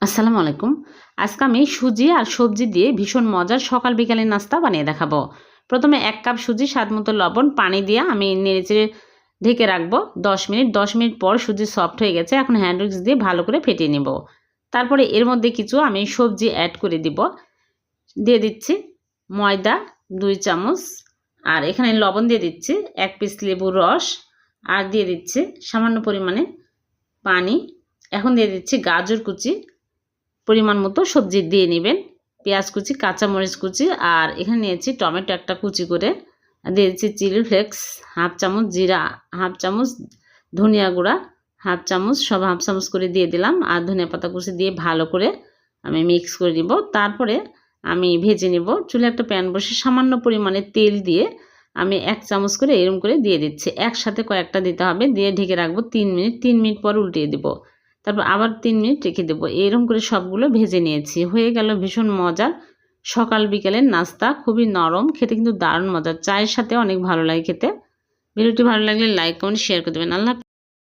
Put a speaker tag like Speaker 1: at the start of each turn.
Speaker 1: আসসালামু আলাইকুম। আজকে আমি সুজি আর সবজি দিয়ে ভীষণ মজার সকাল বিকালের নাস্তা বানিয়ে দেখাবো। প্রথমে ১ কাপ সুজি, স্বাদমতো লবণ, পানি দিয়ে আমি নেড়েচেড়ে ঢেকে রাখবো ১০ মিনিট। ১০ মিনিট পর সুজি সফট হয়ে গেছে। এখন হ্যান্ড উইক্স দিয়ে ভালো করে ফেটিয়ে নেব। তারপরে এর মধ্যে কিছু আমি সবজি অ্যাড করে দিব। দিয়ে দিচ্ছি ময়দা ২ চামচ, আর এখানে লবণ দিয়ে দিচ্ছি, ১ পিস লেবুর রস, আর দিয়ে দিচ্ছি সামান্য পরিমাণে পানি। এখন দিয়ে দিচ্ছি গাজর কুচি, পরিমাণ মতো সবজি দিয়ে নেবেন, পেঁয়াজ কুচি, কাঁচামরিচ কুচি, আর এখানে নিয়েছি টমেটো একটা কুচি করে। দিয়ে দিচ্ছি চিলি ফ্লেক্স হাফ চামচ, জিরা হাফ চামচ, ধনিয়া গুঁড়া হাফ চামচ, সব হাফ চামচ করে দিয়ে দিলাম, আর ধনিয়া পাতা কুচি দিয়ে ভালো করে আমি মিক্স করে নিব। তারপরে আমি ভেজে নিব। চুলে একটা প্যান বসে সামান্য পরিমাণে তেল দিয়ে আমি ১ চামচ করে এরম করে দিয়ে দিচ্ছি। একসাথে কয়েকটা দিতে হবে। দিয়ে ঢেকে রাখবো ৩ মিনিট। ৩ মিনিট পর উল্টিয়ে দেব। তারপর আবার ৩ মিনিট রেখে দেবো। এরকম করে সবগুলো ভেজে নিয়েছি। হয়ে গেল ভীষণ মজার সকাল বিকেলের নাস্তা। খুবই নরম, খেতে কিন্তু দারুণ মজার। চায়ের সাথে অনেক ভালো লাগে খেতে। ভিডিওটি ভালো লাগলে লাইক, কমেন্ট, শেয়ার করে দেবেন। আল্লাহ হাফেজ।